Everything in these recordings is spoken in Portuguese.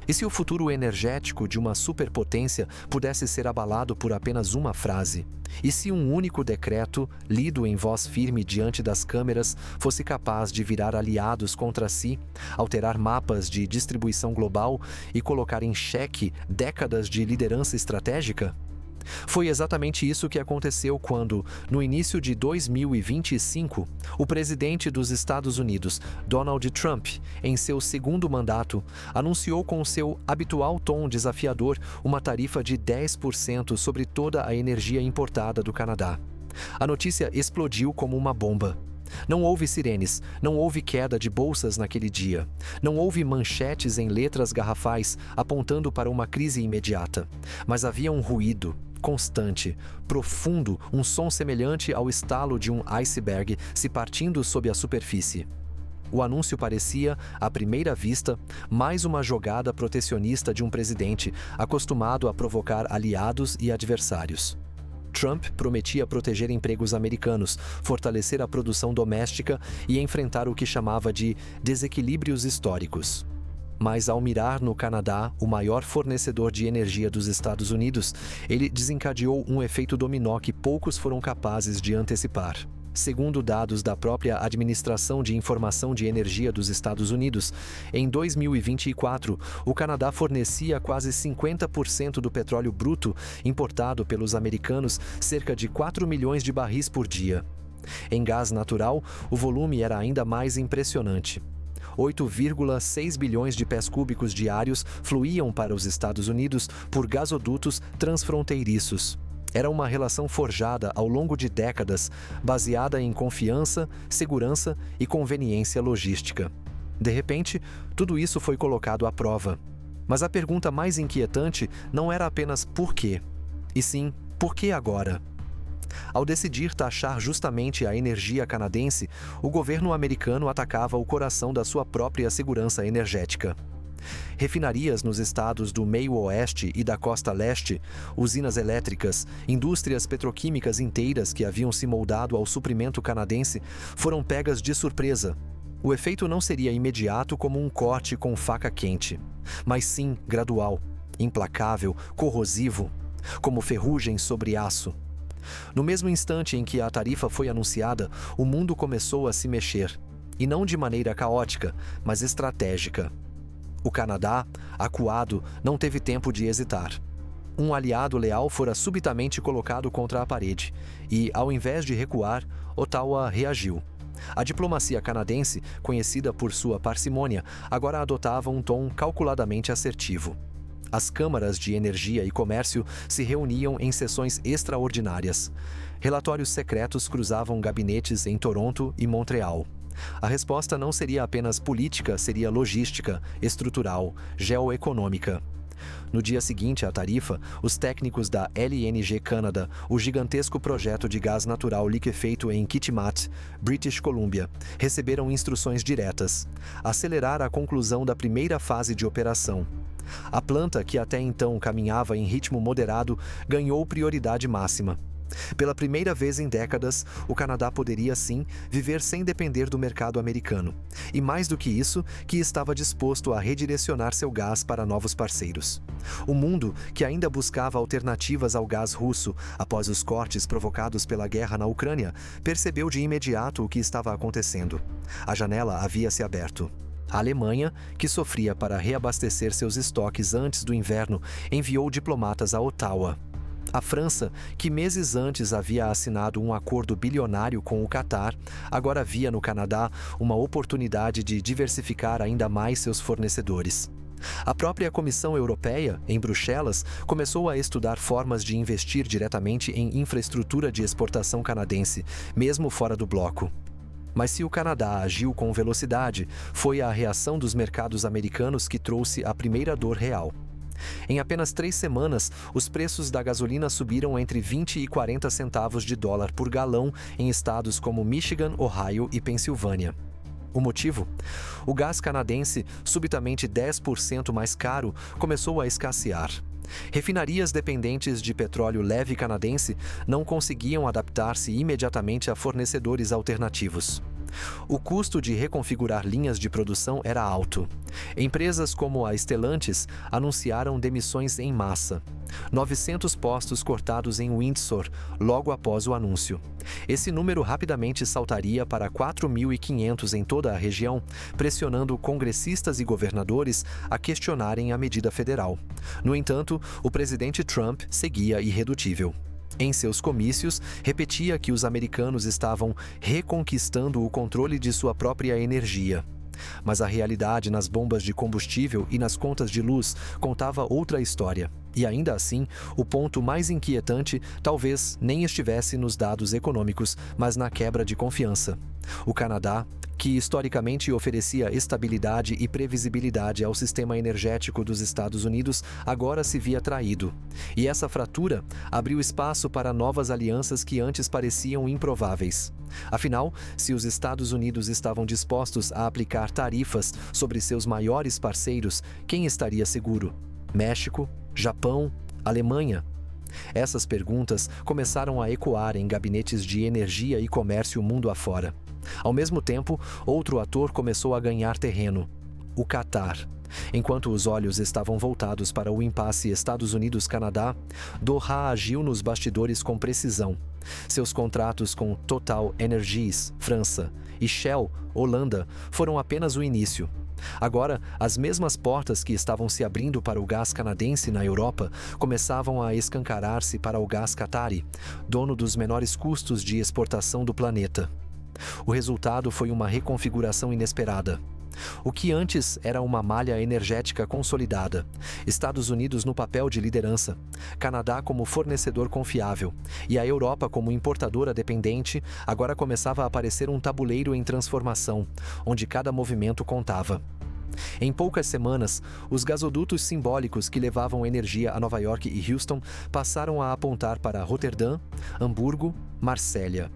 E se o futuro energético de uma superpotência pudesse ser abalado por apenas uma frase? E se um único decreto, lido em voz firme diante das câmeras, fosse capaz de virar aliados contra si, alterar mapas de distribuição global e colocar em xeque décadas de liderança estratégica? Foi exatamente isso que aconteceu quando, no início de 2025, o presidente dos Estados Unidos, Donald Trump, em seu segundo mandato, anunciou com seu habitual tom desafiador uma tarifa de 10% sobre toda a energia importada do Canadá. A notícia explodiu como uma bomba. Não houve sirenes, não houve queda de bolsas naquele dia. Não houve manchetes em letras garrafais apontando para uma crise imediata. Mas havia um ruído constante, profundo, um som semelhante ao estalo de um iceberg se partindo sob a superfície. O anúncio parecia, à primeira vista, mais uma jogada protecionista de um presidente acostumado a provocar aliados e adversários. Trump prometia proteger empregos americanos, fortalecer a produção doméstica e enfrentar o que chamava de desequilíbrios históricos. Mas ao mirar no Canadá, o maior fornecedor de energia dos Estados Unidos, ele desencadeou um efeito dominó que poucos foram capazes de antecipar. Segundo dados da própria Administração de Informação de Energia dos Estados Unidos, em 2024, o Canadá fornecia quase 50% do petróleo bruto importado pelos americanos, cerca de 4 milhões de barris por dia. Em gás natural, o volume era ainda mais impressionante. 8,6 bilhões de pés cúbicos diários fluíam para os Estados Unidos por gasodutos transfronteiriços. Era uma relação forjada ao longo de décadas, baseada em confiança, segurança e conveniência logística. De repente, tudo isso foi colocado à prova. Mas a pergunta mais inquietante não era apenas por quê, e sim, por que agora? Ao decidir taxar justamente a energia canadense, o governo americano atacava o coração da sua própria segurança energética. Refinarias nos estados do meio-oeste e da costa leste, usinas elétricas, indústrias petroquímicas inteiras que haviam se moldado ao suprimento canadense foram pegas de surpresa. O efeito não seria imediato como um corte com faca quente, mas sim gradual, implacável, corrosivo, como ferrugem sobre aço. No mesmo instante em que a tarifa foi anunciada, o mundo começou a se mexer, e não de maneira caótica, mas estratégica. O Canadá, acuado, não teve tempo de hesitar. Um aliado leal fora subitamente colocado contra a parede, e, ao invés de recuar, Ottawa reagiu. A diplomacia canadense, conhecida por sua parcimônia, agora adotava um tom calculadamente assertivo. As câmaras de energia e comércio se reuniam em sessões extraordinárias. Relatórios secretos cruzavam gabinetes em Toronto e Montreal. A resposta não seria apenas política, seria logística, estrutural, geoeconômica. No dia seguinte à tarifa, os técnicos da LNG Canada, o gigantesco projeto de gás natural liquefeito em Kitimat, British Columbia, receberam instruções diretas: acelerar a conclusão da primeira fase de operação. A planta, que até então caminhava em ritmo moderado, ganhou prioridade máxima. Pela primeira vez em décadas, o Canadá poderia, sim, viver sem depender do mercado americano. E mais do que isso, que estava disposto a redirecionar seu gás para novos parceiros. O mundo, que ainda buscava alternativas ao gás russo após os cortes provocados pela guerra na Ucrânia, percebeu de imediato o que estava acontecendo. A janela havia se aberto. A Alemanha, que sofria para reabastecer seus estoques antes do inverno, enviou diplomatas a Ottawa. A França, que meses antes havia assinado um acordo bilionário com o Catar, agora via no Canadá uma oportunidade de diversificar ainda mais seus fornecedores. A própria Comissão Europeia, em Bruxelas, começou a estudar formas de investir diretamente em infraestrutura de exportação canadense, mesmo fora do bloco. Mas se o Canadá agiu com velocidade, foi a reação dos mercados americanos que trouxe a primeira dor real. Em apenas 3 semanas, os preços da gasolina subiram entre 20 e 40 centavos de dólar por galão em estados como Michigan, Ohio e Pensilvânia. O motivo? O gás canadense, subitamente 10% mais caro, começou a escassear. Refinarias dependentes de petróleo leve canadense não conseguiam adaptar-se imediatamente a fornecedores alternativos. O custo de reconfigurar linhas de produção era alto. Empresas como a Stellantis anunciaram demissões em massa. 900 postos cortados em Windsor logo após o anúncio. Esse número rapidamente saltaria para 4.500 em toda a região, pressionando congressistas e governadores a questionarem a medida federal. No entanto, o presidente Trump seguia irredutível. Em seus comícios, repetia que os americanos estavam reconquistando o controle de sua própria energia. Mas a realidade nas bombas de combustível e nas contas de luz contava outra história. E ainda assim, o ponto mais inquietante talvez nem estivesse nos dados econômicos, mas na quebra de confiança. O Canadá, que historicamente oferecia estabilidade e previsibilidade ao sistema energético dos Estados Unidos, agora se via traído. E essa fratura abriu espaço para novas alianças que antes pareciam improváveis. Afinal, se os Estados Unidos estavam dispostos a aplicar tarifas sobre seus maiores parceiros, quem estaria seguro? México? Japão? Alemanha? Essas perguntas começaram a ecoar em gabinetes de energia e comércio mundo afora. Ao mesmo tempo, outro ator começou a ganhar terreno: o Catar. Enquanto os olhos estavam voltados para o impasse Estados Unidos-Canadá, Doha agiu nos bastidores com precisão. Seus contratos com Total Energies, França, e Shell, Holanda, foram apenas o início. Agora, as mesmas portas que estavam se abrindo para o gás canadense na Europa começavam a escancarar-se para o gás qatari, dono dos menores custos de exportação do planeta. O resultado foi uma reconfiguração inesperada. O que antes era uma malha energética consolidada, Estados Unidos no papel de liderança, Canadá como fornecedor confiável e a Europa como importadora dependente, agora começava a aparecer um tabuleiro em transformação, onde cada movimento contava. Em poucas semanas, os gasodutos simbólicos que levavam energia a Nova York e Houston passaram a apontar para Roterdã, Hamburgo, Marsella.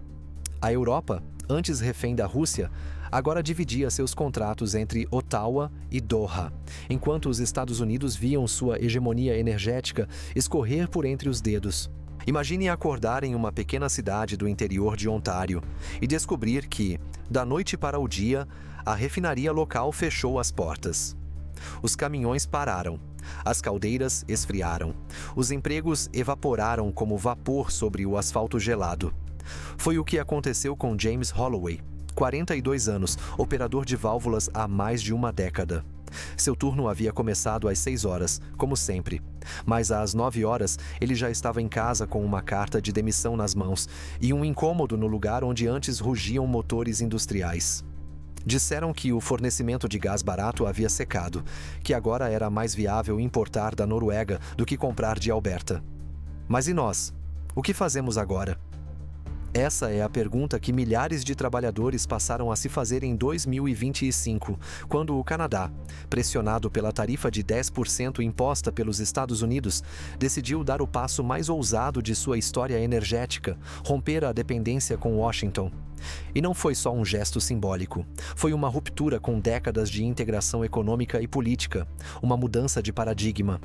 A Europa, antes refém da Rússia, agora dividia seus contratos entre Ottawa e Doha, enquanto os Estados Unidos viam sua hegemonia energética escorrer por entre os dedos. Imagine acordar em uma pequena cidade do interior de Ontário e descobrir que, da noite para o dia, a refinaria local fechou as portas. Os caminhões pararam, as caldeiras esfriaram, os empregos evaporaram como vapor sobre o asfalto gelado. Foi o que aconteceu com James Holloway, 42 anos, operador de válvulas há mais de uma década. Seu turno havia começado às 6 horas, como sempre. Mas às 9 horas, ele já estava em casa com uma carta de demissão nas mãos e um incômodo no lugar onde antes rugiam motores industriais. Disseram que o fornecimento de gás barato havia secado, que agora era mais viável importar da Noruega do que comprar de Alberta. Mas e nós? O que fazemos agora? Essa é a pergunta que milhares de trabalhadores passaram a se fazer em 2025, quando o Canadá, pressionado pela tarifa de 10% imposta pelos Estados Unidos, decidiu dar o passo mais ousado de sua história energética, romper a dependência com Washington. E não foi só um gesto simbólico, foi uma ruptura com décadas de integração econômica e política, uma mudança de paradigma.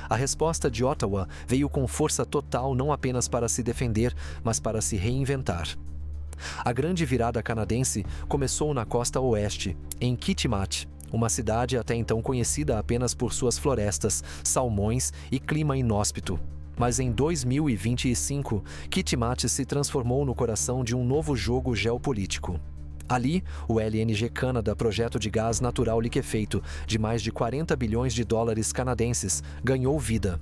A resposta de Ottawa veio com força total não apenas para se defender, mas para se reinventar. A grande virada canadense começou na costa oeste, em Kitimat, uma cidade até então conhecida apenas por suas florestas, salmões e clima inóspito. Mas em 2025, Kitimat se transformou no coração de um novo jogo geopolítico. Ali, o LNG Canada, projeto de gás natural liquefeito de mais de 40 bilhões de dólares canadenses, ganhou vida.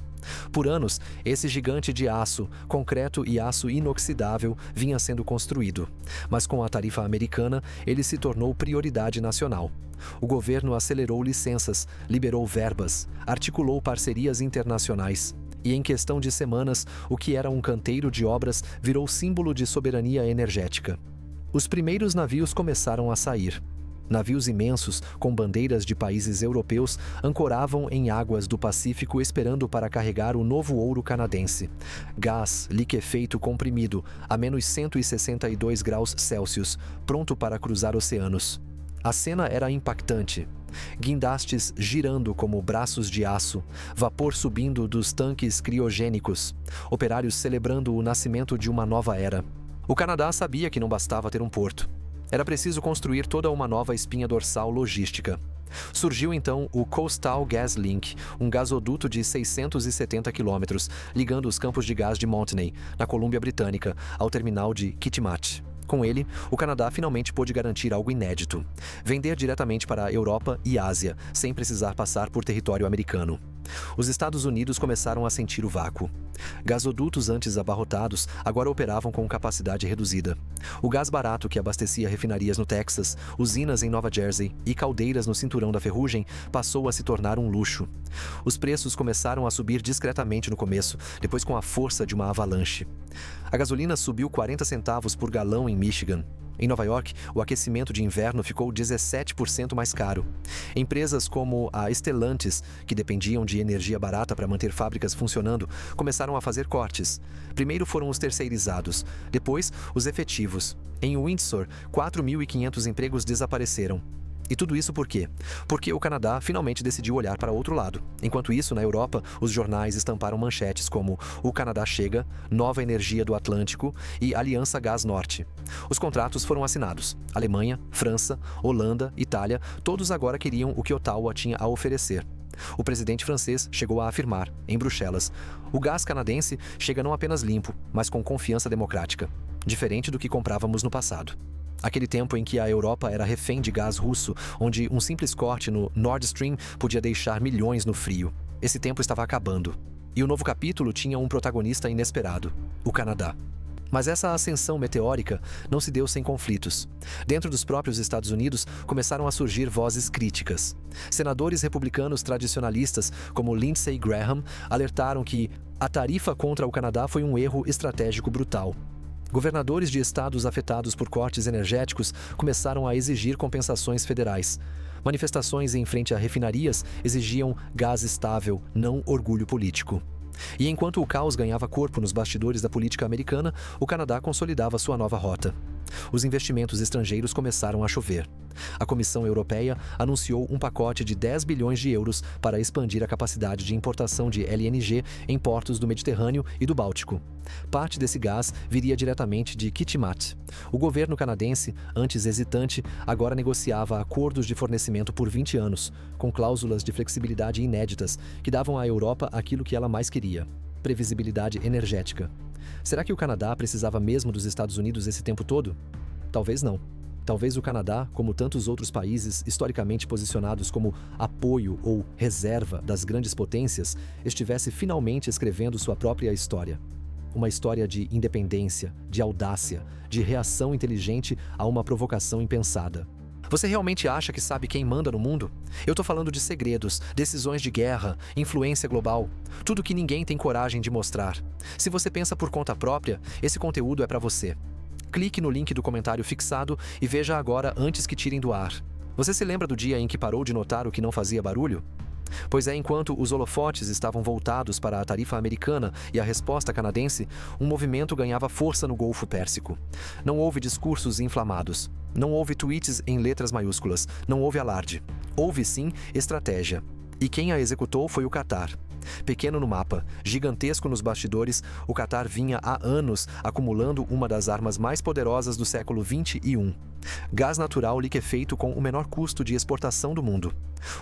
Por anos, esse gigante de aço, concreto e aço inoxidável vinha sendo construído. Mas com a tarifa americana, ele se tornou prioridade nacional. O governo acelerou licenças, liberou verbas, articulou parcerias internacionais. E em questão de semanas, o que era um canteiro de obras virou símbolo de soberania energética. Os primeiros navios começaram a sair. Navios imensos, com bandeiras de países europeus, ancoravam em águas do Pacífico esperando para carregar o novo ouro canadense. Gás liquefeito comprimido a menos 162 graus Celsius, pronto para cruzar oceanos. A cena era impactante. Guindastes girando como braços de aço, vapor subindo dos tanques criogênicos, operários celebrando o nascimento de uma nova era. O Canadá sabia que não bastava ter um porto. Era preciso construir toda uma nova espinha dorsal logística. Surgiu então o Coastal Gas Link, um gasoduto de 670 quilômetros, ligando os campos de gás de Montney, na Colômbia Britânica, ao terminal de Kitimat. Com ele, o Canadá finalmente pôde garantir algo inédito: vender diretamente para a Europa e Ásia, sem precisar passar por território americano. Os Estados Unidos começaram a sentir o vácuo. Gasodutos antes abarrotados agora operavam com capacidade reduzida. O gás barato que abastecia refinarias no Texas, usinas em Nova Jersey e caldeiras no cinturão da ferrugem passou a se tornar um luxo. Os preços começaram a subir discretamente no começo, depois com a força de uma avalanche. A gasolina subiu 40 centavos por galão em Michigan. Em Nova York, o aquecimento de inverno ficou 17% mais caro. Empresas como a Stellantis, que dependiam de energia barata para manter fábricas funcionando, começaram a fazer cortes. Primeiro foram os terceirizados, depois os efetivos. Em Windsor, 4.500 empregos desapareceram. E tudo isso por quê? Porque o Canadá finalmente decidiu olhar para outro lado. Enquanto isso, na Europa, os jornais estamparam manchetes como "O Canadá chega", "Nova energia do Atlântico" e "Aliança Gás Norte". Os contratos foram assinados. Alemanha, França, Holanda, Itália, todos agora queriam o que Ottawa tinha a oferecer. O presidente francês chegou a afirmar, em Bruxelas, o gás canadense chega não apenas limpo, mas com confiança democrática, diferente do que comprávamos no passado. Aquele tempo em que a Europa era refém de gás russo, onde um simples corte no Nord Stream podia deixar milhões no frio. Esse tempo estava acabando. E o novo capítulo tinha um protagonista inesperado: o Canadá. Mas essa ascensão meteórica não se deu sem conflitos. Dentro dos próprios Estados Unidos, começaram a surgir vozes críticas. Senadores republicanos tradicionalistas, como Lindsey Graham, alertaram que a tarifa contra o Canadá foi um erro estratégico brutal. Governadores de estados afetados por cortes energéticos começaram a exigir compensações federais. Manifestações em frente a refinarias exigiam gás estável, não orgulho político. E enquanto o caos ganhava corpo nos bastidores da política americana, o Canadá consolidava sua nova rota. Os investimentos estrangeiros começaram a chover. A Comissão Europeia anunciou um pacote de 10 bilhões de euros para expandir a capacidade de importação de LNG em portos do Mediterrâneo e do Báltico. Parte desse gás viria diretamente de Kitimat. O governo canadense, antes hesitante, agora negociava acordos de fornecimento por 20 anos, com cláusulas de flexibilidade inéditas que davam à Europa aquilo que ela mais queria: previsibilidade energética. Será que o Canadá precisava mesmo dos Estados Unidos esse tempo todo? Talvez não. Talvez o Canadá, como tantos outros países historicamente posicionados como apoio ou reserva das grandes potências, estivesse finalmente escrevendo sua própria história. Uma história de independência, de audácia, de reação inteligente a uma provocação impensada. Você realmente acha que sabe quem manda no mundo? Eu tô falando de segredos, decisões de guerra, influência global, tudo que ninguém tem coragem de mostrar. Se você pensa por conta própria, esse conteúdo é para você. Clique no link do comentário fixado e veja agora antes que tirem do ar. Você se lembra do dia em que parou de notar o que não fazia barulho? Pois é, enquanto os holofotes estavam voltados para a tarifa americana e a resposta canadense, um movimento ganhava força no Golfo Pérsico. Não houve discursos inflamados. Não houve tweets em letras maiúsculas. Não houve alarde. Houve, sim, estratégia. E quem a executou foi o Catar. Pequeno no mapa, gigantesco nos bastidores, o Catar vinha há anos acumulando uma das armas mais poderosas do século XXI. Gás natural liquefeito com o menor custo de exportação do mundo.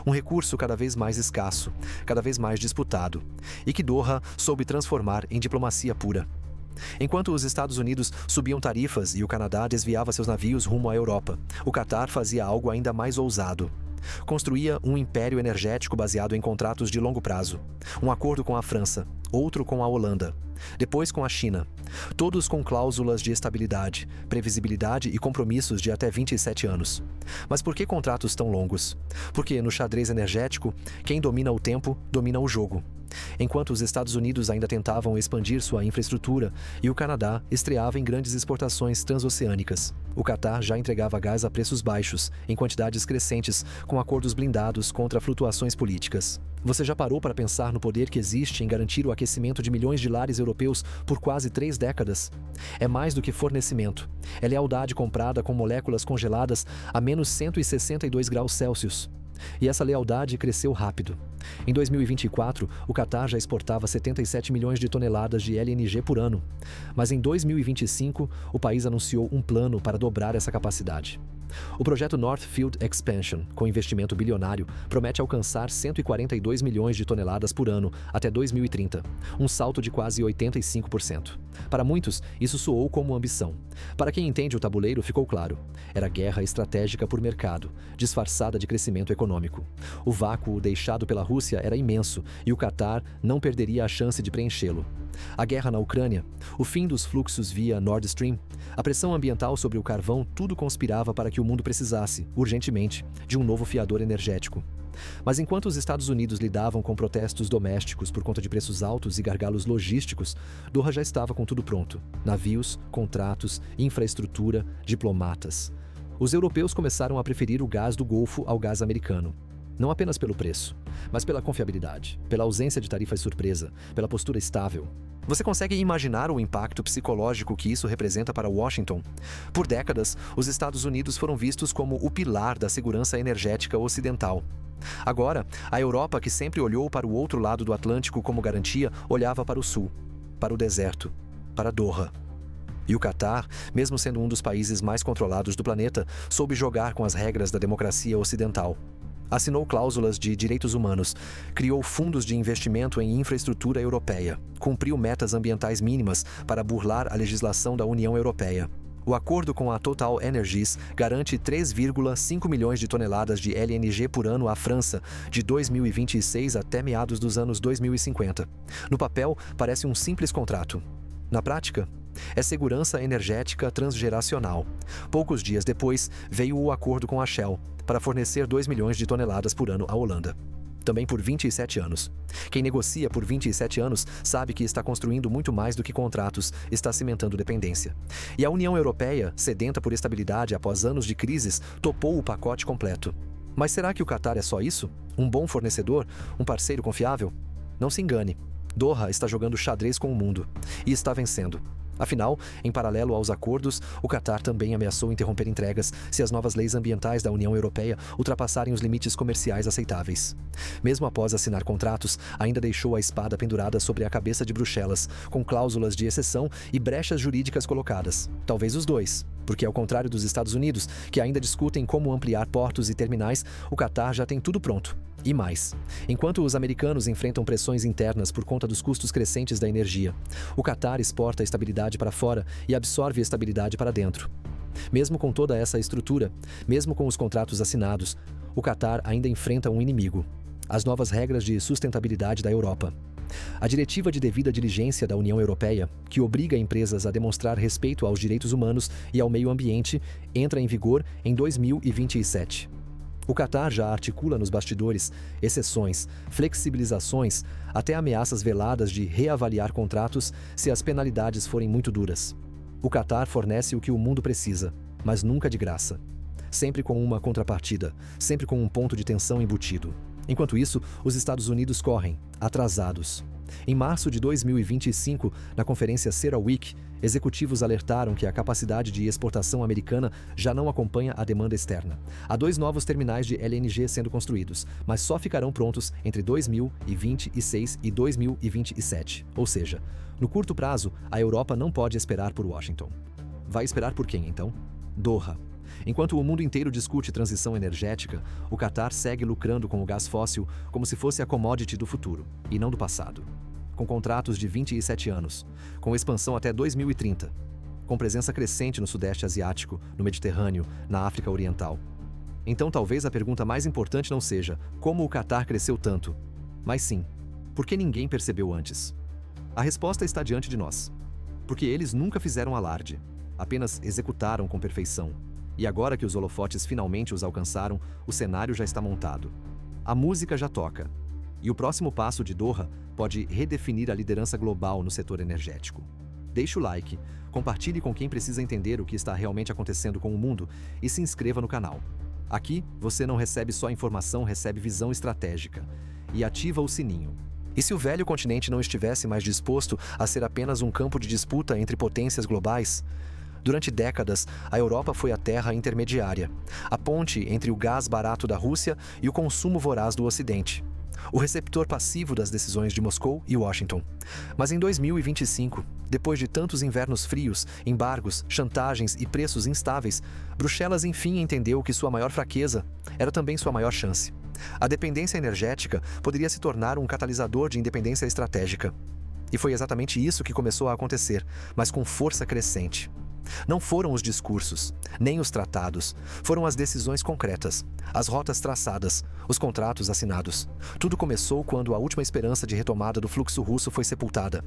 Um recurso cada vez mais escasso, cada vez mais disputado, e que Doha soube transformar em diplomacia pura. Enquanto os Estados Unidos subiam tarifas e o Canadá desviava seus navios rumo à Europa, o Catar fazia algo ainda mais ousado. Construía um império energético baseado em contratos de longo prazo. Um acordo com a França, outro com a Holanda, depois com a China. Todos com cláusulas de estabilidade, previsibilidade e compromissos de até 27 anos. Mas por que contratos tão longos? Porque no xadrez energético, quem domina o tempo, domina o jogo. Enquanto os Estados Unidos ainda tentavam expandir sua infraestrutura e o Canadá estreava em grandes exportações transoceânicas, o Catar já entregava gás a preços baixos, em quantidades crescentes, com acordos blindados contra flutuações políticas. Você já parou para pensar no poder que existe em garantir o aquecimento de milhões de lares europeus por quase 3 décadas? É mais do que fornecimento. É lealdade comprada com moléculas congeladas a menos 162 graus Celsius. E essa lealdade cresceu rápido. Em 2024, o Catar já exportava 77 milhões de toneladas de LNG por ano, mas em 2025, o país anunciou um plano para dobrar essa capacidade. O projeto North Field Expansion, com investimento bilionário, promete alcançar 142 milhões de toneladas por ano até 2030, um salto de quase 85%. Para muitos, isso soou como ambição. Para quem entende o tabuleiro, ficou claro. Era guerra estratégica por mercado, disfarçada de crescimento econômico. O vácuo deixado pela Rússia era imenso e o Catar não perderia a chance de preenchê-lo. A guerra na Ucrânia, o fim dos fluxos via Nord Stream, a pressão ambiental sobre o carvão, tudo conspirava para que o mundo precisasse, urgentemente, de um novo fiador energético. Mas enquanto os Estados Unidos lidavam com protestos domésticos por conta de preços altos e gargalos logísticos, Doha já estava com tudo pronto: navios, contratos, infraestrutura, diplomatas. Os europeus começaram a preferir o gás do Golfo ao gás americano. Não apenas pelo preço, mas pela confiabilidade, pela ausência de tarifas surpresa, pela postura estável. Você consegue imaginar o impacto psicológico que isso representa para Washington? Por décadas, os Estados Unidos foram vistos como o pilar da segurança energética ocidental. Agora, a Europa, que sempre olhou para o outro lado do Atlântico como garantia, olhava para o sul, para o deserto, para Doha. E o Catar, mesmo sendo um dos países mais controlados do planeta, soube jogar com as regras da democracia ocidental. Assinou cláusulas de direitos humanos, criou fundos de investimento em infraestrutura europeia, cumpriu metas ambientais mínimas para burlar a legislação da União Europeia. O acordo com a Total Energies garante 3,5 milhões de toneladas de LNG por ano à França, de 2026 até meados dos anos 2050. No papel, parece um simples contrato. Na prática, é segurança energética transgeracional. Poucos dias depois, veio o acordo com a Shell, para fornecer 2 milhões de toneladas por ano à Holanda. Também por 27 anos. Quem negocia por 27 anos sabe que está construindo muito mais do que contratos, está cimentando dependência. E a União Europeia, sedenta por estabilidade após anos de crises, topou o pacote completo. Mas será que o Catar é só isso? Um bom fornecedor? Um parceiro confiável? Não se engane. Doha está jogando xadrez com o mundo. E está vencendo. Afinal, em paralelo aos acordos, o Catar também ameaçou interromper entregas se as novas leis ambientais da União Europeia ultrapassarem os limites comerciais aceitáveis. Mesmo após assinar contratos, ainda deixou a espada pendurada sobre a cabeça de Bruxelas, com cláusulas de exceção e brechas jurídicas colocadas. Talvez os dois, porque ao contrário dos Estados Unidos, que ainda discutem como ampliar portos e terminais, o Catar já tem tudo pronto. E mais, enquanto os americanos enfrentam pressões internas por conta dos custos crescentes da energia, o Catar exporta estabilidade para fora e absorve estabilidade para dentro. Mesmo com toda essa estrutura, mesmo com os contratos assinados, o Catar ainda enfrenta um inimigo: as novas regras de sustentabilidade da Europa. A Diretiva de Devida Diligência da União Europeia, que obriga empresas a demonstrar respeito aos direitos humanos e ao meio ambiente, entra em vigor em 2027. O Catar já articula nos bastidores exceções, flexibilizações, até ameaças veladas de reavaliar contratos se as penalidades forem muito duras. O Catar fornece o que o mundo precisa, mas nunca de graça. Sempre com uma contrapartida, sempre com um ponto de tensão embutido. Enquanto isso, os Estados Unidos correm, atrasados. Em março de 2025, na conferência CERAWeek, executivos alertaram que a capacidade de exportação americana já não acompanha a demanda externa. Há 2 novos terminais de LNG sendo construídos, mas só ficarão prontos entre 2026 e 2027. Ou seja, no curto prazo, a Europa não pode esperar por Washington. Vai esperar por quem, então? Doha. Enquanto o mundo inteiro discute transição energética, o Catar segue lucrando com o gás fóssil como se fosse a commodity do futuro, e não do passado. Com contratos de 27 anos, com expansão até 2030, com presença crescente no Sudeste Asiático, no Mediterrâneo, na África Oriental. Então talvez a pergunta mais importante não seja como o Catar cresceu tanto, mas sim, por que ninguém percebeu antes? A resposta está diante de nós. Porque eles nunca fizeram alarde, apenas executaram com perfeição. E agora que os holofotes finalmente os alcançaram, o cenário já está montado. A música já toca. E o próximo passo de Doha pode redefinir a liderança global no setor energético. Deixe o like, compartilhe com quem precisa entender o que está realmente acontecendo com o mundo e se inscreva no canal. Aqui, você não recebe só informação, recebe visão estratégica. E ativa o sininho. E se o velho continente não estivesse mais disposto a ser apenas um campo de disputa entre potências globais? Durante décadas, a Europa foi a terra intermediária, a ponte entre o gás barato da Rússia e o consumo voraz do Ocidente, o receptor passivo das decisões de Moscou e Washington. Mas em 2025, depois de tantos invernos frios, embargos, chantagens e preços instáveis, Bruxelas enfim entendeu que sua maior fraqueza era também sua maior chance. A dependência energética poderia se tornar um catalisador de independência estratégica. E foi exatamente isso que começou a acontecer, mas com força crescente. Não foram os discursos, nem os tratados, foram as decisões concretas, as rotas traçadas, os contratos assinados. Tudo começou quando a última esperança de retomada do fluxo russo foi sepultada.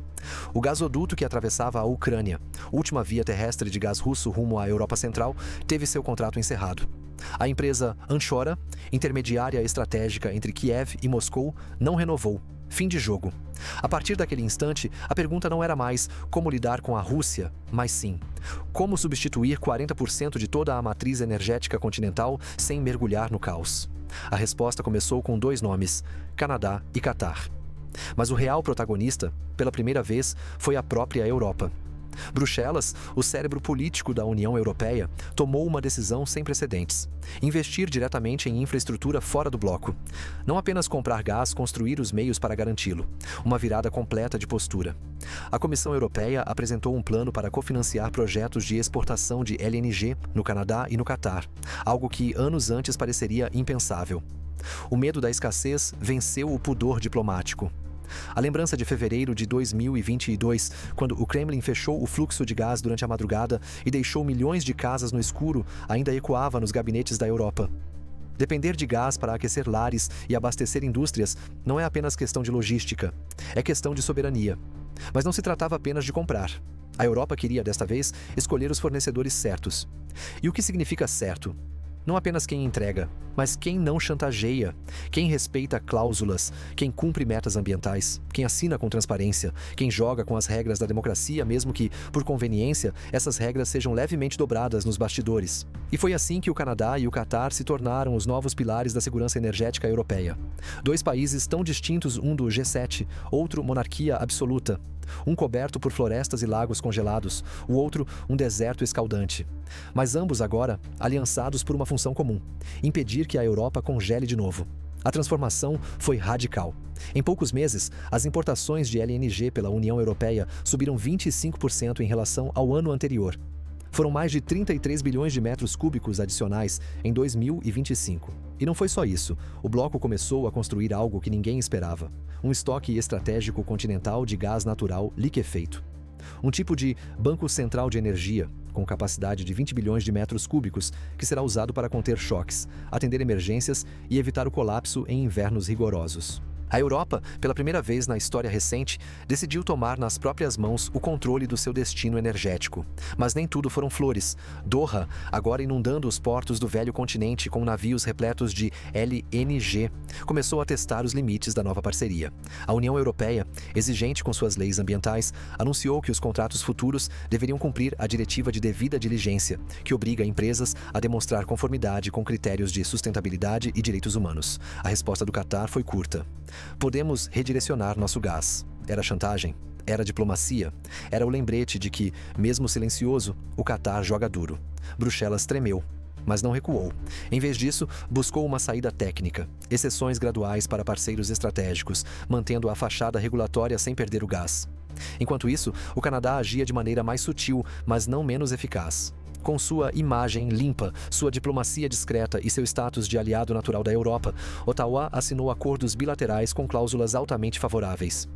O gasoduto que atravessava a Ucrânia, última via terrestre de gás russo rumo à Europa Central, teve seu contrato encerrado. A empresa Anchora, intermediária estratégica entre Kiev e Moscou, não renovou. Fim de jogo. A partir daquele instante, a pergunta não era mais como lidar com a Rússia, mas sim, como substituir 40% de toda a matriz energética continental sem mergulhar no caos. A resposta começou com 2 nomes, Canadá e Catar. Mas o real protagonista, pela primeira vez, foi a própria Europa. Bruxelas, o cérebro político da União Europeia, tomou uma decisão sem precedentes: investir diretamente em infraestrutura fora do bloco. Não apenas comprar gás, construir os meios para garanti-lo. Uma virada completa de postura. A Comissão Europeia apresentou um plano para cofinanciar projetos de exportação de LNG no Canadá e no Catar, algo que anos antes pareceria impensável. O medo da escassez venceu o pudor diplomático. A lembrança de fevereiro de 2022, quando o Kremlin fechou o fluxo de gás durante a madrugada e deixou milhões de casas no escuro, ainda ecoava nos gabinetes da Europa. Depender de gás para aquecer lares e abastecer indústrias não é apenas questão de logística, é questão de soberania. Mas não se tratava apenas de comprar. A Europa queria, desta vez, escolher os fornecedores certos. E o que significa certo? Não apenas quem entrega, mas quem não chantageia, quem respeita cláusulas, quem cumpre metas ambientais, quem assina com transparência, quem joga com as regras da democracia, mesmo que, por conveniência, essas regras sejam levemente dobradas nos bastidores. E foi assim que o Canadá e o Catar se tornaram os novos pilares da segurança energética europeia. 2 países tão distintos, um do G7, outro monarquia absoluta. Um coberto por florestas e lagos congelados, o outro um deserto escaldante. Mas ambos agora aliançados por uma função comum: impedir que a Europa congele de novo. A transformação foi radical. Em poucos meses, as importações de LNG pela União Europeia subiram 25% em relação ao ano anterior. Foram mais de 33 bilhões de metros cúbicos adicionais em 2025. E não foi só isso. O bloco começou a construir algo que ninguém esperava: um estoque estratégico continental de gás natural liquefeito. Um tipo de banco central de energia, com capacidade de 20 bilhões de metros cúbicos, que será usado para conter choques, atender emergências e evitar o colapso em invernos rigorosos. A Europa, pela primeira vez na história recente, decidiu tomar nas próprias mãos o controle do seu destino energético. Mas nem tudo foram flores. Doha, agora inundando os portos do velho continente com navios repletos de LNG, começou a testar os limites da nova parceria. A União Europeia, exigente com suas leis ambientais, anunciou que os contratos futuros deveriam cumprir a diretiva de devida diligência, que obriga empresas a demonstrar conformidade com critérios de sustentabilidade e direitos humanos. A resposta do Catar foi curta: podemos redirecionar nosso gás. Era chantagem? Era diplomacia? Era o lembrete de que, mesmo silencioso, o Catar joga duro. Bruxelas tremeu, mas não recuou. Em vez disso, buscou uma saída técnica, exceções graduais para parceiros estratégicos, mantendo a fachada regulatória sem perder o gás. Enquanto isso, o Canadá agia de maneira mais sutil, mas não menos eficaz. Com sua imagem limpa, sua diplomacia discreta e seu status de aliado natural da Europa, Ottawa assinou acordos bilaterais com cláusulas altamente favoráveis.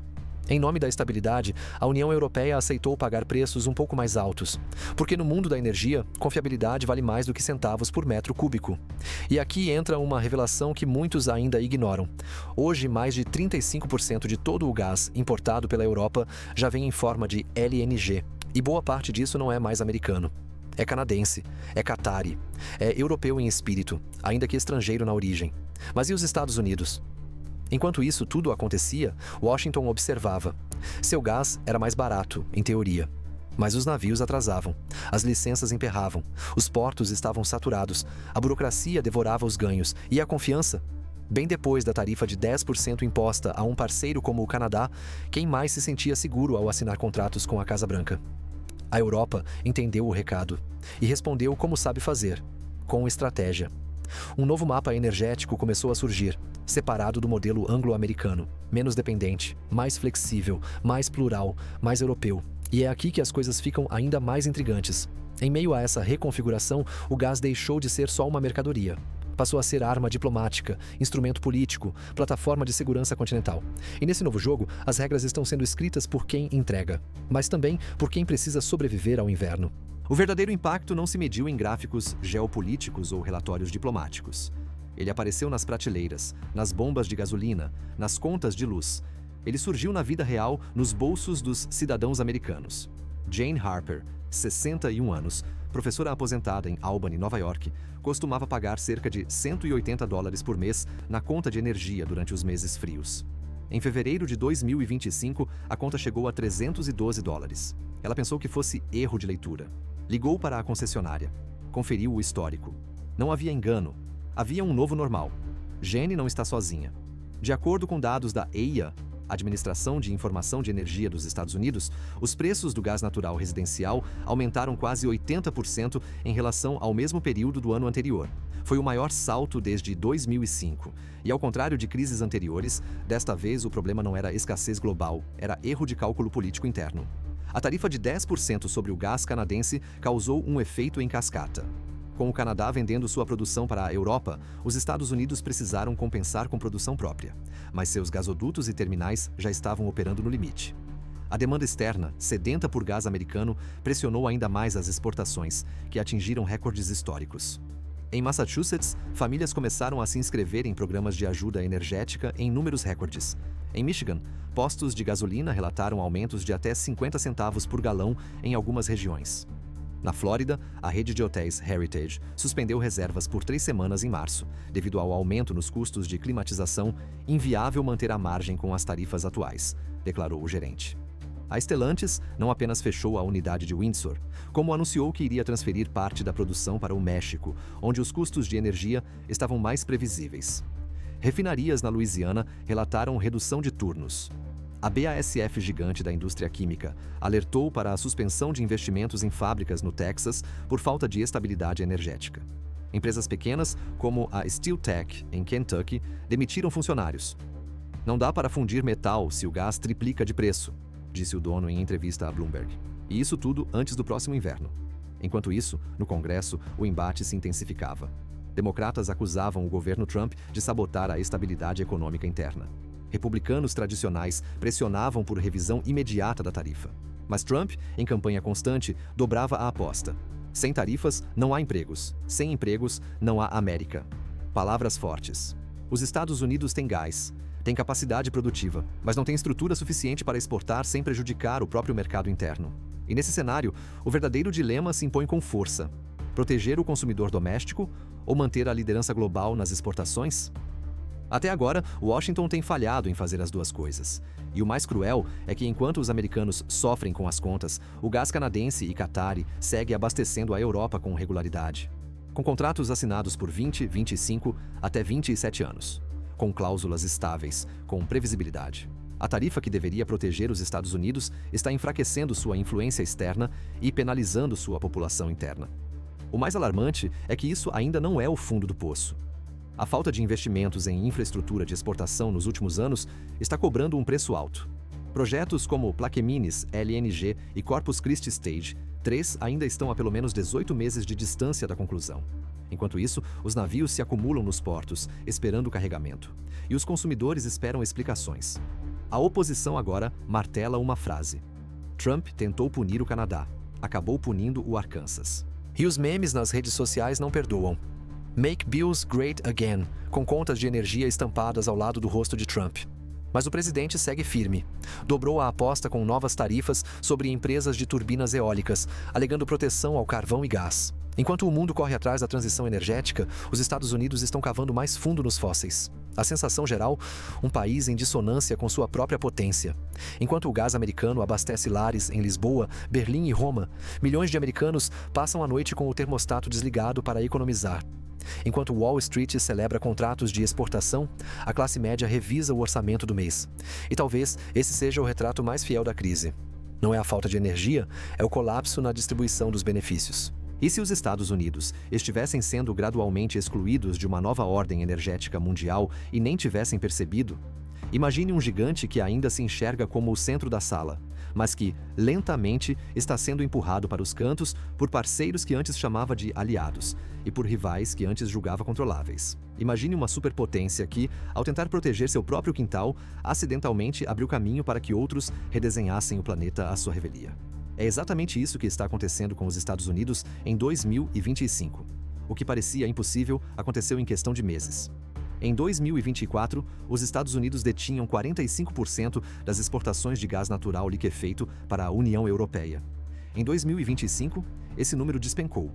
Em nome da estabilidade, a União Europeia aceitou pagar preços um pouco mais altos, porque no mundo da energia, confiabilidade vale mais do que centavos por metro cúbico. E aqui entra uma revelação que muitos ainda ignoram. Hoje, mais de 35% de todo o gás importado pela Europa já vem em forma de LNG, e boa parte disso não é mais americano. É canadense, é qatari, é europeu em espírito, ainda que estrangeiro na origem. Mas e os Estados Unidos? Enquanto isso tudo acontecia, Washington observava. Seu gás era mais barato, em teoria. Mas os navios atrasavam, as licenças emperravam, os portos estavam saturados, a burocracia devorava os ganhos e a confiança? Bem depois da tarifa de 10% imposta a um parceiro como o Canadá, quem mais se sentia seguro ao assinar contratos com a Casa Branca? A Europa entendeu o recado e respondeu como sabe fazer, com estratégia. Um novo mapa energético começou a surgir, separado do modelo anglo-americano, menos dependente, mais flexível, mais plural, mais europeu. E é aqui que as coisas ficam ainda mais intrigantes. Em meio a essa reconfiguração, o gás deixou de ser só uma mercadoria. Passou a ser arma diplomática, instrumento político, plataforma de segurança continental. E nesse novo jogo, as regras estão sendo escritas por quem entrega, mas também por quem precisa sobreviver ao inverno. O verdadeiro impacto não se mediu em gráficos geopolíticos ou relatórios diplomáticos. Ele apareceu nas prateleiras, nas bombas de gasolina, nas contas de luz. Ele surgiu na vida real, nos bolsos dos cidadãos americanos. Jane Harper, 61 anos, professora aposentada em Albany, Nova York, costumava pagar cerca de $180 por mês na conta de energia durante os meses frios. Em fevereiro de 2025, a conta chegou a $312. Ela pensou que fosse erro de leitura. Ligou para a concessionária. Conferiu o histórico. Não havia engano. Havia um novo normal. Jane não está sozinha. De acordo com dados da EIA, Administração de Informação de Energia dos Estados Unidos, os preços do gás natural residencial aumentaram quase 80% em relação ao mesmo período do ano anterior. Foi o maior salto desde 2005. E ao contrário de crises anteriores, desta vez o problema não era escassez global, era erro de cálculo político interno. A tarifa de 10% sobre o gás canadense causou um efeito em cascata. Com o Canadá vendendo sua produção para a Europa, os Estados Unidos precisaram compensar com produção própria, mas seus gasodutos e terminais já estavam operando no limite. A demanda externa, sedenta por gás americano, pressionou ainda mais as exportações, que atingiram recordes históricos. Em Massachusetts, famílias começaram a se inscrever em programas de ajuda energética em números recordes. Em Michigan, postos de gasolina relataram aumentos de até 50 centavos por galão em algumas regiões. Na Flórida, a rede de hotéis Heritage suspendeu reservas por 3 semanas em março, devido ao aumento nos custos de climatização, inviável manter a margem com as tarifas atuais, declarou o gerente. A Stellantis não apenas fechou a unidade de Windsor, como anunciou que iria transferir parte da produção para o México, onde os custos de energia estavam mais previsíveis. Refinarias na Louisiana relataram redução de turnos. A BASF, gigante da indústria química, alertou para a suspensão de investimentos em fábricas no Texas por falta de estabilidade energética. Empresas pequenas, como a Steel Tech, em Kentucky, demitiram funcionários. Não dá para fundir metal se o gás triplica de preço, disse o dono em entrevista à Bloomberg. E isso tudo antes do próximo inverno. Enquanto isso, no Congresso, o embate se intensificava. Democratas acusavam o governo Trump de sabotar a estabilidade econômica interna. Republicanos tradicionais pressionavam por revisão imediata da tarifa. Mas Trump, em campanha constante, dobrava a aposta. Sem tarifas, não há empregos. Sem empregos, não há América. Palavras fortes. Os Estados Unidos têm gás, têm capacidade produtiva, mas não têm estrutura suficiente para exportar sem prejudicar o próprio mercado interno. E nesse cenário, o verdadeiro dilema se impõe com força. Proteger o consumidor doméstico ou manter a liderança global nas exportações? Até agora, Washington tem falhado em fazer as duas coisas. E o mais cruel é que enquanto os americanos sofrem com as contas, o gás canadense e qatari segue abastecendo a Europa com regularidade. Com contratos assinados por 20, 25 até 27 anos. Com cláusulas estáveis, com previsibilidade. A tarifa que deveria proteger os Estados Unidos está enfraquecendo sua influência externa e penalizando sua população interna. O mais alarmante é que isso ainda não é o fundo do poço. A falta de investimentos em infraestrutura de exportação nos últimos anos está cobrando um preço alto. Projetos como Plaquemines, LNG e Corpus Christi Stage 3 ainda estão a pelo menos 18 meses de distância da conclusão. Enquanto isso, os navios se acumulam nos portos, esperando o carregamento. E os consumidores esperam explicações. A oposição agora martela uma frase. Trump tentou punir o Canadá, acabou punindo o Arkansas. E os memes nas redes sociais não perdoam. Make Bills Great Again, com contas de energia estampadas ao lado do rosto de Trump. Mas o presidente segue firme. Dobrou a aposta com novas tarifas sobre empresas de turbinas eólicas, alegando proteção ao carvão e gás. Enquanto o mundo corre atrás da transição energética, os Estados Unidos estão cavando mais fundo nos fósseis. A sensação geral, um país em dissonância com sua própria potência. Enquanto o gás americano abastece lares em Lisboa, Berlim e Roma, milhões de americanos passam a noite com o termostato desligado para economizar. Enquanto Wall Street celebra contratos de exportação, a classe média revisa o orçamento do mês. E talvez esse seja o retrato mais fiel da crise. Não é a falta de energia, é o colapso na distribuição dos benefícios. E se os Estados Unidos estivessem sendo gradualmente excluídos de uma nova ordem energética mundial e nem tivessem percebido? Imagine um gigante que ainda se enxerga como o centro da sala, mas que, lentamente, está sendo empurrado para os cantos por parceiros que antes chamava de aliados e por rivais que antes julgava controláveis. Imagine uma superpotência que, ao tentar proteger seu próprio quintal, acidentalmente abriu caminho para que outros redesenhassem o planeta à sua revelia. É exatamente isso que está acontecendo com os Estados Unidos em 2025. O que parecia impossível aconteceu em questão de meses. Em 2024, os Estados Unidos detinham 45% das exportações de gás natural liquefeito para a União Europeia. Em 2025, esse número despencou.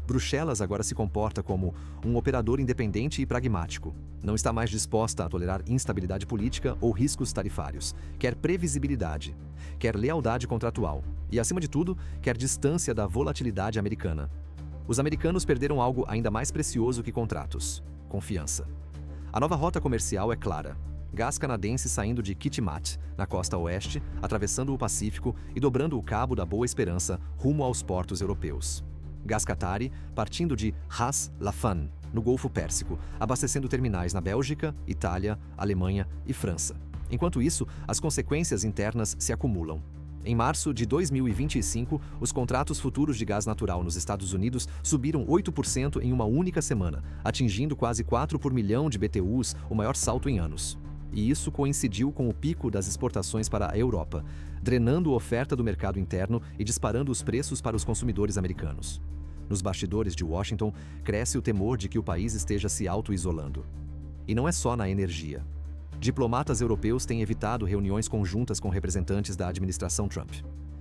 Bruxelas agora se comporta como um operador independente e pragmático. Não está mais disposta a tolerar instabilidade política ou riscos tarifários. Quer previsibilidade, quer lealdade contratual e, acima de tudo, quer distância da volatilidade americana. Os americanos perderam algo ainda mais precioso que contratos: confiança. A nova rota comercial é clara. Gás canadense saindo de Kitimat, na costa oeste, atravessando o Pacífico e dobrando o Cabo da Boa Esperança rumo aos portos europeus. Gás Qatari partindo de Ras Laffan, no Golfo Pérsico, abastecendo terminais na Bélgica, Itália, Alemanha e França. Enquanto isso, as consequências internas se acumulam. Em março de 2025, os contratos futuros de gás natural nos Estados Unidos subiram 8% em uma única semana, atingindo quase 4 por milhão de BTUs, o maior salto em anos. E isso coincidiu com o pico das exportações para a Europa, drenando a oferta do mercado interno e disparando os preços para os consumidores americanos. Nos bastidores de Washington, cresce o temor de que o país esteja se auto-isolando. E não é só na energia. Diplomatas europeus têm evitado reuniões conjuntas com representantes da administração Trump.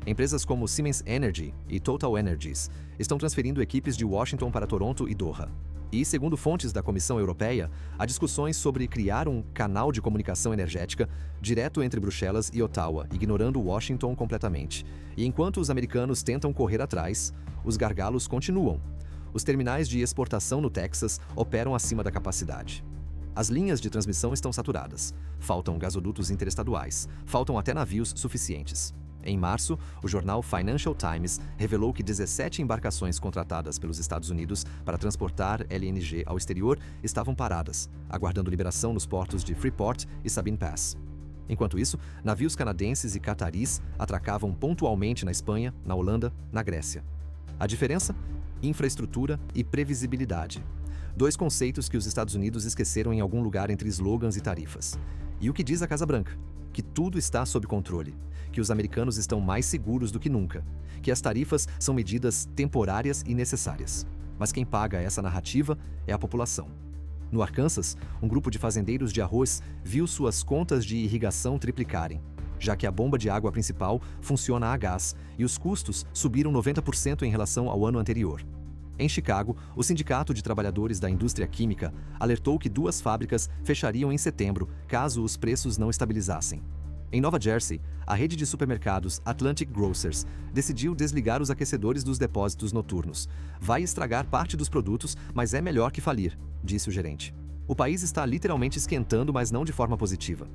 Empresas como Siemens Energy e Total Energies estão transferindo equipes de Washington para Toronto e Doha. E, segundo fontes da Comissão Europeia, há discussões sobre criar um canal de comunicação energética direto entre Bruxelas e Ottawa, ignorando Washington completamente. E enquanto os americanos tentam correr atrás, os gargalos continuam. Os terminais de exportação no Texas operam acima da capacidade. As linhas de transmissão estão saturadas. Faltam gasodutos interestaduais. Faltam até navios suficientes. Em março, o jornal Financial Times revelou que 17 embarcações contratadas pelos Estados Unidos para transportar LNG ao exterior estavam paradas, aguardando liberação nos portos de Freeport e Sabine Pass. Enquanto isso, navios canadenses e cataris atracavam pontualmente na Espanha, na Holanda, na Grécia. A diferença? Infraestrutura e previsibilidade. Dois conceitos que os Estados Unidos esqueceram em algum lugar entre slogans e tarifas. E o que diz a Casa Branca? Que tudo está sob controle, que os americanos estão mais seguros do que nunca, que as tarifas são medidas temporárias e necessárias. Mas quem paga essa narrativa é a população. No Arkansas, um grupo de fazendeiros de arroz viu suas contas de irrigação triplicarem, já que a bomba de água principal funciona a gás e os custos subiram 90% em relação ao ano anterior. Em Chicago, o Sindicato de Trabalhadores da Indústria Química alertou que 2 fábricas fechariam em setembro, caso os preços não estabilizassem. Em Nova Jersey, a rede de supermercados Atlantic Grocers decidiu desligar os aquecedores dos depósitos noturnos. Vai estragar parte dos produtos, mas é melhor que falir, disse o gerente. O país está literalmente esquentando, mas não de forma positiva.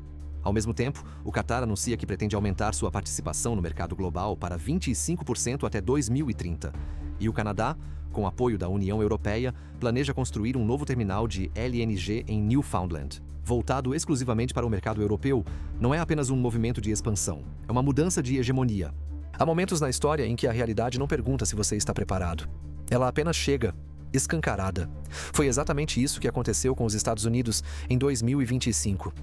Ao mesmo tempo, o Catar anuncia que pretende aumentar sua participação no mercado global para 25% até 2030. E o Canadá, com apoio da União Europeia, planeja construir um novo terminal de LNG em Newfoundland. Voltado exclusivamente para o mercado europeu, não é apenas um movimento de expansão, é uma mudança de hegemonia. Há momentos na história em que a realidade não pergunta se você está preparado. Ela apenas chega, escancarada. Foi exatamente isso que aconteceu com os Estados Unidos em 2025.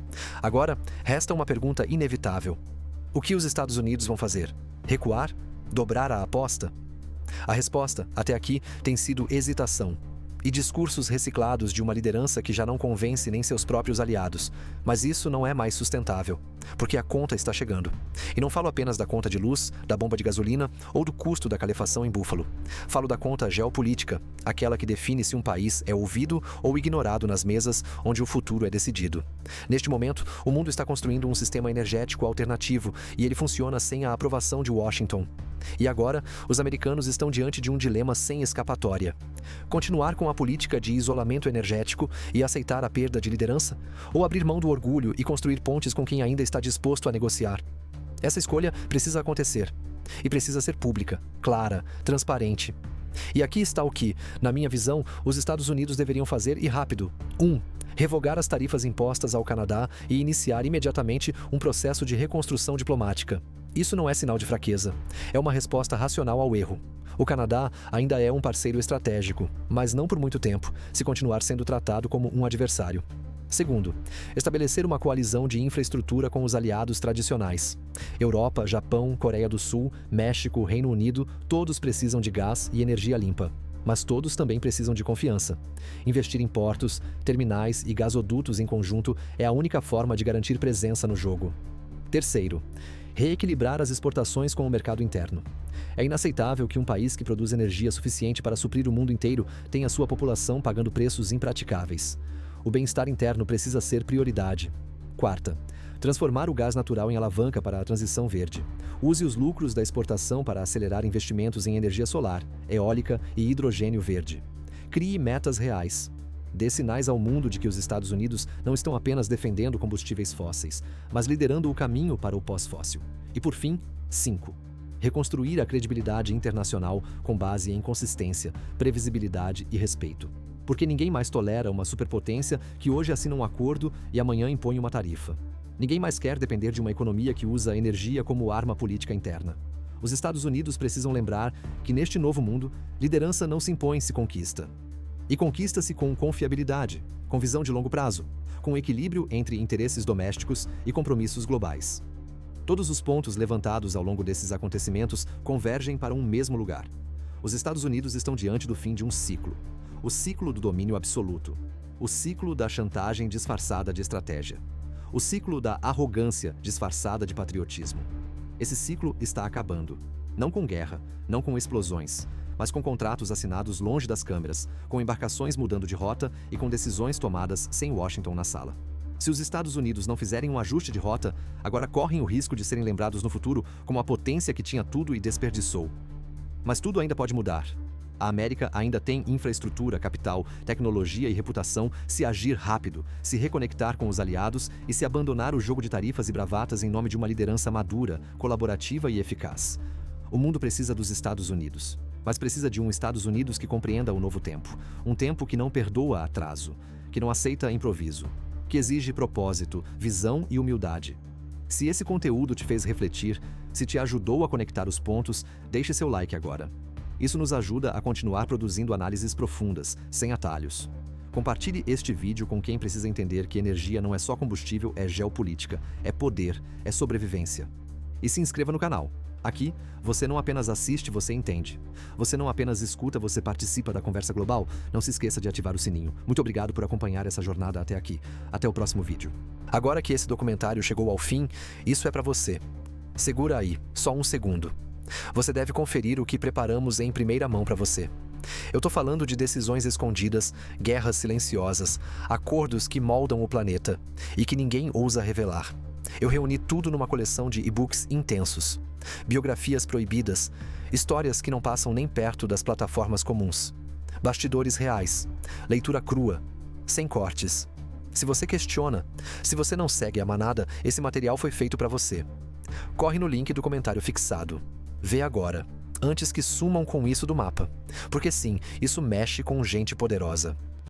Agora, resta uma pergunta inevitável. O que os Estados Unidos vão fazer? Recuar? Dobrar a aposta? A resposta, até aqui, tem sido hesitação e discursos reciclados de uma liderança que já não convence nem seus próprios aliados. Mas isso não é mais sustentável, porque a conta está chegando. E não falo apenas da conta de luz, da bomba de gasolina ou do custo da calefação em Buffalo. Falo da conta geopolítica, aquela que define se um país é ouvido ou ignorado nas mesas onde o futuro é decidido. Neste momento, o mundo está construindo um sistema energético alternativo e ele funciona sem a aprovação de Washington. E agora, os americanos estão diante de um dilema sem escapatória. Continuar com a política de isolamento energético e aceitar a perda de liderança? Ou abrir mão do orgulho e construir pontes com quem ainda está disposto a negociar? Essa escolha precisa acontecer. E precisa ser pública, clara, transparente. E aqui está o que, na minha visão, os Estados Unidos deveriam fazer e rápido. 1. Revogar as tarifas impostas ao Canadá e iniciar imediatamente um processo de reconstrução diplomática. Isso não é sinal de fraqueza. É uma resposta racional ao erro. O Canadá ainda é um parceiro estratégico, mas não por muito tempo, se continuar sendo tratado como um adversário. Segundo, estabelecer uma coalizão de infraestrutura com os aliados tradicionais. Europa, Japão, Coreia do Sul, México, Reino Unido, todos precisam de gás e energia limpa. Mas todos também precisam de confiança. Investir em portos, terminais e gasodutos em conjunto é a única forma de garantir presença no jogo. Terceiro, reequilibrar as exportações com o mercado interno. É inaceitável que um país que produz energia suficiente para suprir o mundo inteiro tenha sua população pagando preços impraticáveis. O bem-estar interno precisa ser prioridade. Quarta, transformar o gás natural em alavanca para a transição verde. Use os lucros da exportação para acelerar investimentos em energia solar, eólica e hidrogênio verde. Crie metas reais. Dê sinais ao mundo de que os Estados Unidos não estão apenas defendendo combustíveis fósseis, mas liderando o caminho para o pós-fóssil. E por fim, 5. Reconstruir a credibilidade internacional com base em consistência, previsibilidade e respeito. Porque ninguém mais tolera uma superpotência que hoje assina um acordo e amanhã impõe uma tarifa. Ninguém mais quer depender de uma economia que usa a energia como arma política interna. Os Estados Unidos precisam lembrar que neste novo mundo, liderança não se impõe, se conquista. E conquista-se com confiabilidade, com visão de longo prazo, com equilíbrio entre interesses domésticos e compromissos globais. Todos os pontos levantados ao longo desses acontecimentos convergem para um mesmo lugar. Os Estados Unidos estão diante do fim de um ciclo. O ciclo do domínio absoluto. O ciclo da chantagem disfarçada de estratégia. O ciclo da arrogância disfarçada de patriotismo. Esse ciclo está acabando. Não com guerra, não com explosões, mas com contratos assinados longe das câmeras, com embarcações mudando de rota e com decisões tomadas sem Washington na sala. Se os Estados Unidos não fizerem um ajuste de rota, agora correm o risco de serem lembrados no futuro como a potência que tinha tudo e desperdiçou. Mas tudo ainda pode mudar. A América ainda tem infraestrutura, capital, tecnologia e reputação se agir rápido, se reconectar com os aliados e se abandonar o jogo de tarifas e bravatas em nome de uma liderança madura, colaborativa e eficaz. O mundo precisa dos Estados Unidos, mas precisa de um Estados Unidos que compreenda o novo tempo. Um tempo que não perdoa atraso, que não aceita improviso, que exige propósito, visão e humildade. Se esse conteúdo te fez refletir, se te ajudou a conectar os pontos, deixe seu like agora. Isso nos ajuda a continuar produzindo análises profundas, sem atalhos. Compartilhe este vídeo com quem precisa entender que energia não é só combustível, é geopolítica, é poder, é sobrevivência. E se inscreva no canal. Aqui, você não apenas assiste, você entende. Você não apenas escuta, você participa da conversa global. Não se esqueça de ativar o sininho. Muito obrigado por acompanhar essa jornada até aqui. Até o próximo vídeo. Agora que esse documentário chegou ao fim, isso é para você. Segura aí, só um segundo. Você deve conferir o que preparamos em primeira mão para você. Eu tô falando de decisões escondidas, guerras silenciosas, acordos que moldam o planeta e que ninguém ousa revelar. Eu reuni tudo numa coleção de e-books intensos. Biografias proibidas, histórias que não passam nem perto das plataformas comuns. Bastidores reais, leitura crua, sem cortes. Se você questiona, se você não segue a manada, esse material foi feito para você. Corre no link do comentário fixado. Vê agora, antes que sumam com isso do mapa. Porque sim, isso mexe com gente poderosa.